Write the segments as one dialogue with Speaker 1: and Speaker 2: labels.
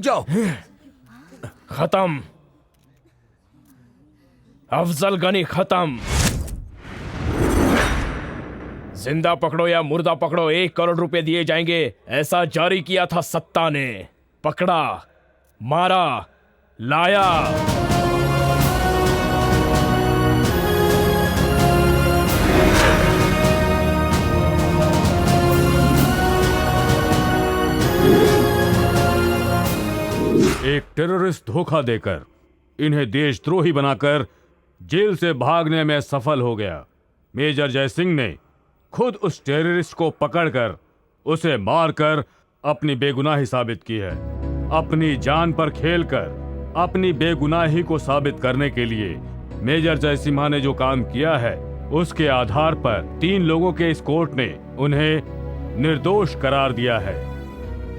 Speaker 1: जाओ।
Speaker 2: खत्म, अफजल गनी खत्म। जिंदा पकड़ो या मुर्दा पकड़ो, 1 करोड़ रुपए दिए जाएंगे, ऐसा जारी किया था सत्ता ने। पकड़ा, मारा, लाया।
Speaker 3: एक टेररिस्ट धोखा देकर इन्हें देशद्रोही बनाकर जेल से भागने में सफल हो गया। मेजर जय सिंह ने खुद उस टेररिस्ट को पकड़कर उसे मारकर अपनी बेगुनाही साबित की है। अपनी जान पर खेलकर अपनी बेगुनाही को साबित करने के लिए मेजर जयसिम्हा ने जो काम किया है, उसके आधार पर 3 लोगों के इस कोर्ट ने उन्हें निर्दोष करार दिया है।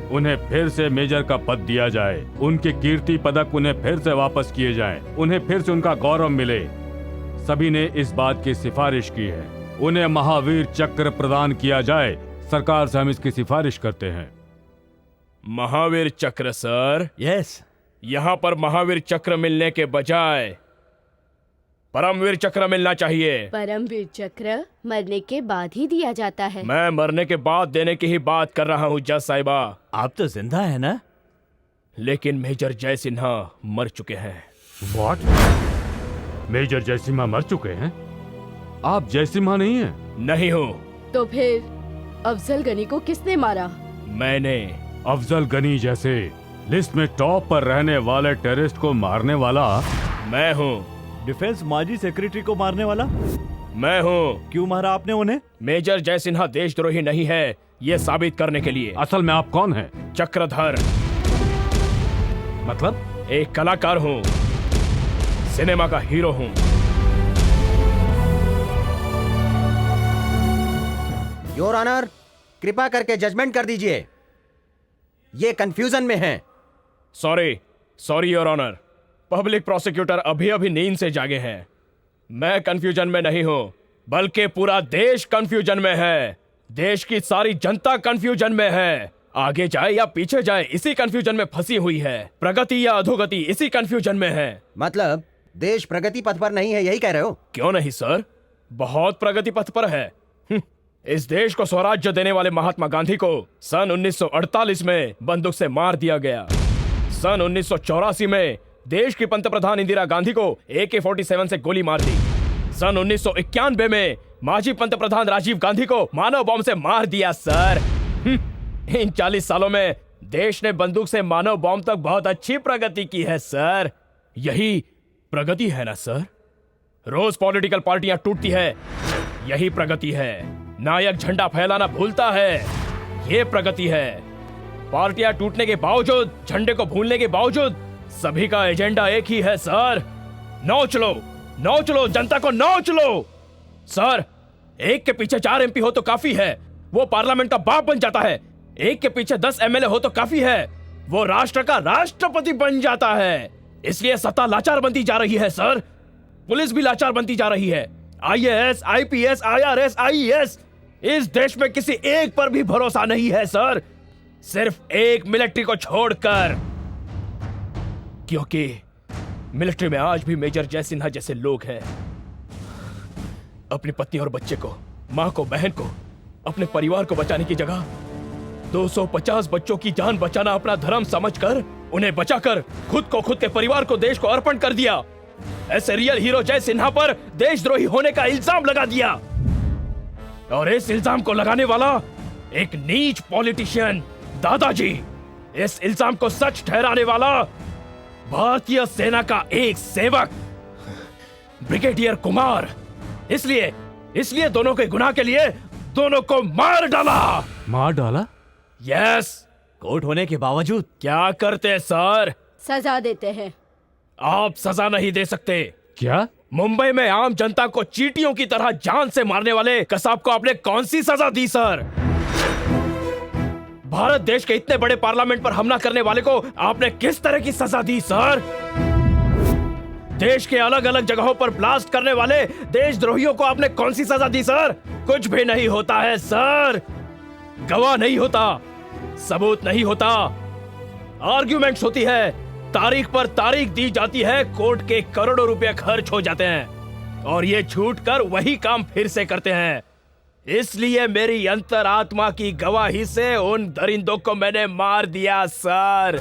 Speaker 3: उन्हें फिर से मेजर का पद दिया जाए, उनके कीर्ति पदक उन्हें फिर से वापस किए जाएं, उन्हें फिर से उनका गौरव मिले। सभी ने इस बात की सिफारिश की है, उन्हें महावीर चक्र प्रदान किया जाए। सरकार से हम इसकी सिफारिश करते हैं।
Speaker 2: महावीर चक्र सर?
Speaker 1: यस।
Speaker 2: यहां पर महावीर चक्र मिलने के बजाय परमवीर चक्र मिलना चाहिए।
Speaker 4: परमवीर चक्र मरने के बाद ही दिया जाता है।
Speaker 2: मैं मरने के बाद देने की ही बात कर रहा हूँ जज साहिबा।
Speaker 1: आप तो जिंदा है ना?
Speaker 2: लेकिन मेजर जय सिन्हा मर चुके हैं।
Speaker 3: व्हाट? मेजर जयसिम्हा मर चुके हैं? आप जयसिम्हा नहीं हैं?
Speaker 2: नहीं हूँ।
Speaker 4: तो फिर अफजल गनी को किसने मारा?
Speaker 2: मैंने।
Speaker 3: अफजल गनी जैसे लिस्ट में टॉप पर रहने वाले टेररिस्ट को मारने वाला
Speaker 2: मैं हूँ।
Speaker 1: डिफेंस माजी सेक्रेटरी को मारने वाला
Speaker 2: मैं हूँ।
Speaker 1: क्यों मारा आपने उन्हें?
Speaker 2: मेजर जय सिन्हा देशद्रोही नहीं है, ये साबित करने के लिए।
Speaker 3: असल में आप कौन हैं?
Speaker 2: चक्रधर।
Speaker 3: मतलब?
Speaker 2: एक कलाकार हूँ, सिनेमा का हीरो हूँ।
Speaker 5: योर ऑनर, कृपा करके जजमेंट कर दीजिए, ये कंफ्यूजन में हैं।
Speaker 2: Sorry your honour. Public prosecutor अभी अभी नींद से जागे हैं। मैं कंफ्यूजन में नहीं हूं, बल्कि पूरा देश कंफ्यूजन में है। देश की सारी जनता कंफ्यूजन में है। आगे जाए या पीछे जाए, इसी कंफ्यूजन में फंसी हुई है। प्रगति या अधोगति, इसी कंफ्यूजन में है।
Speaker 5: मतलब देश प्रगति पथ पर नहीं है, यही कह रहे हो?
Speaker 2: क्यों नहीं सर, बहुत प्रगति पथ पर है। इस देश को स्वराज्य देने वाले महात्मा गांधी को सन 1948 में बंदूक से मार दिया गया। सन 1984 में देश की पंतप्रधान इंदिरा गांधी को AK-47 से गोली मार दी। सन 1991 में माजी पंतप्रधान राजीव गांधी को मानव बम से मार दिया सर। इन 40 सालों में देश ने बंदूक से मानव बम तक बहुत अच्छी प्रगति की है सर। यही प्रगति है ना सर? रोज पॉलिटिकल पार्टियां टूटती है, यही प्रगति है। नायक झंडा फहराना भूलता है, ये प्रगति है। पार्टियां टूटने के बावजूद, झंडे को भूलने के बावजूद सभी का एजेंडा एक ही है सर। नोच लो, जनता को नोच लो। सर, एक के पीछे 4 MP हो तो काफी है, वो पार्लियामेंट का बाप बन जाता है। एक के पीछे 10 MLA हो तो काफी है, वो राष्ट्र का राष्ट्रपति बन जाता है। इसलिए सत्ता लाचार बनती जा रही है सर। पुलिस भी लाचार बनती जा रही है। IAS, IPS, IRS, IES, इस देश में किसी एक पर भी भरोसा नहीं है सर, सिर्फ एक मिलिट्री को छोड़कर। क्योंकि मिलिट्री में आज भी मेजर जय सिन्हा जैसे लोग हैं। अपनी पत्नी और बच्चे को, मां को, बहन को, अपने परिवार को बचाने की जगह 250 बच्चों की जान बचाना अपना धर्म समझकर उन्हें बचाकर खुद को, खुद के परिवार को, देश को अर्पण कर दिया। ऐसे रियल हीरो जय सिन्हा पर देशद्रोही होने का इल्जाम लगा दिया। और इस इल्जाम को लगाने वाला एक नीच पॉलिटिशियन दादाजी, इस इल्जाम को सच ठहराने वाला भारतीय सेना का एक सेवक ब्रिगेडियर कुमार। इसलिए दोनों के गुनाह के लिए दोनों को मार डाला।
Speaker 3: मार डाला?
Speaker 2: यस।
Speaker 1: कोर्ट होने के बावजूद
Speaker 2: क्या करते सर?
Speaker 4: सजा देते हैं।
Speaker 2: आप सजा नहीं दे सकते।
Speaker 3: क्या?
Speaker 2: मुंबई में आम जनता को चींटियों की तरह जान से मारने वाले कसाब को आपने कौन सी सजा दी सर? भारत देश के इतने बड़े पार्लियामेंट पर हमला करने वाले को आपने किस तरह की सजा दी सर? देश के अलग अलग जगहों पर ब्लास्ट करने वाले देशद्रोहियों को आपने कौन सी सजा दी सर? कुछ भी नहीं होता है सर। गवाह नहीं होता, सबूत नहीं होता, आर्ग्यूमेंट्स होती है, तारीख पर तारीख दी जाती है, कोर्ट के करोड़ों रुपए खर्च हो जाते हैं और ये छूट कर वही काम फिर से करते हैं। इसलिए मेरी अंतरात्मा की गवाही से उन दरिंदों को मैंने मार दिया सर।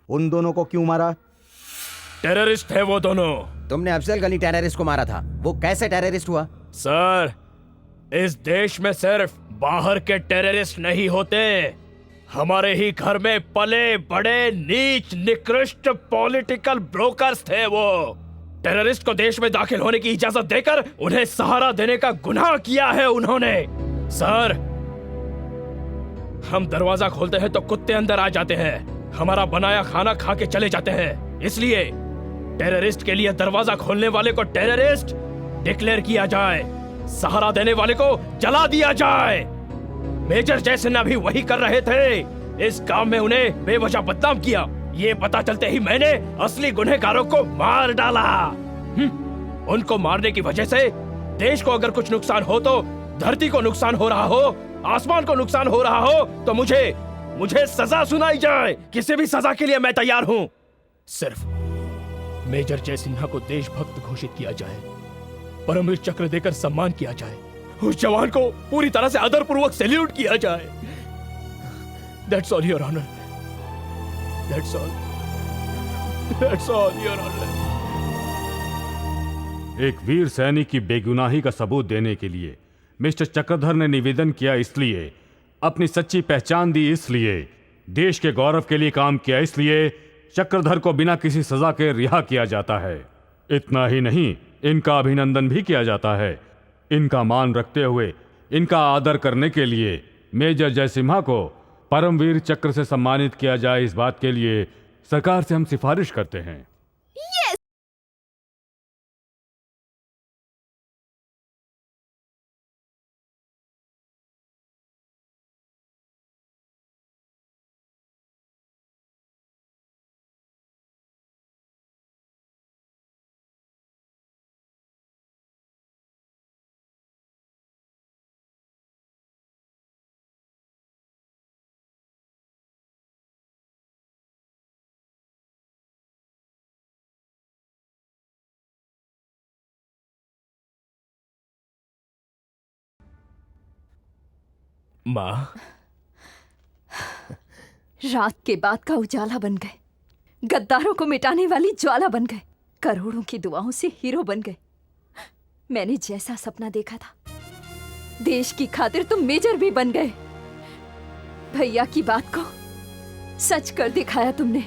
Speaker 5: उन दोनों को क्यों मारा?
Speaker 2: टेररिस्ट है वो दोनों।
Speaker 5: तुमने अफजल गनी टेररिस्ट को मारा था, वो कैसे टेररिस्ट हुआ?
Speaker 2: सर, इस देश में सिर्फ बाहर के टेररिस्ट नहीं होते, हमारे ही घर में पले बड़े नीच निकृष्ट पॉलिटिकल ब्रोकर्स थे वो। टेररिस्ट को देश में दाखिल होने की इजाजत देकर उन्हें सहारा देने का गुनाह किया है उन्होंने। सर, हम दरवाजा खोलते हैं तो कुत्ते अंदर आ जाते हैं, हमारा बनाया खाना खा के चले जाते हैं। इसलिए टेररिस्ट के लिए दरवाजा खोलने वाले को टेररिस्ट डिक्लेयर किया जाए, सहारा देने वाले को जला दिया जाए। मेजर जयसिन्हा भी वही कर रहे थे। इस काम में उन्हें बेवजह बदनाम किया। ये पता चलते ही मैंने असली गुनहगारों को मार डाला। उनको मारने की वजह से देश को अगर कुछ नुकसान हो तो, धरती को नुकसान हो रहा हो, आसमान को नुकसान हो रहा हो तो मुझे सजा सुनाई जाए। किसी भी सजा के लिए मैं तैयार हूं। सिर्फ मेजर जयसिन्हा को देशभक्त घोषित किया जाए, परमवीर चक्र देकर सम्मान किया जाए, उस जवान को पूरी तरह से आदरपूर्वक सैल्यूट किया जाए। That's all, Your Honor. That's all. That's all, Your Honor.
Speaker 3: एक वीर सैनिक की बेगुनाही का सबूत देने के लिए मिस्टर चक्रधर ने निवेदन किया, इसलिए अपनी सच्ची पहचान दी, इसलिए देश के गौरव के लिए काम किया, इसलिए चक्रधर को बिना किसी सजा के रिहा किया जाता है। इतना ही नहीं, इनका अभिनंदन भी किया जाता है। इनका मान रखते हुए, इनका आदर करने के लिए मेजर जयसिम्हा को परमवीर चक्र से सम्मानित किया जाए। इस बात के लिए सरकार से हम सिफारिश करते हैं।
Speaker 2: माँ,
Speaker 6: रात के बाद का उजाला बन गए, गद्दारों को मिटाने वाली ज्वाला बन गए, करोड़ों की दुआओं से हीरो बन गए। मैंने जैसा सपना देखा था, देश की खातिर तुम मेजर भी बन गए। भैया की बात को सच कर दिखाया तुमने।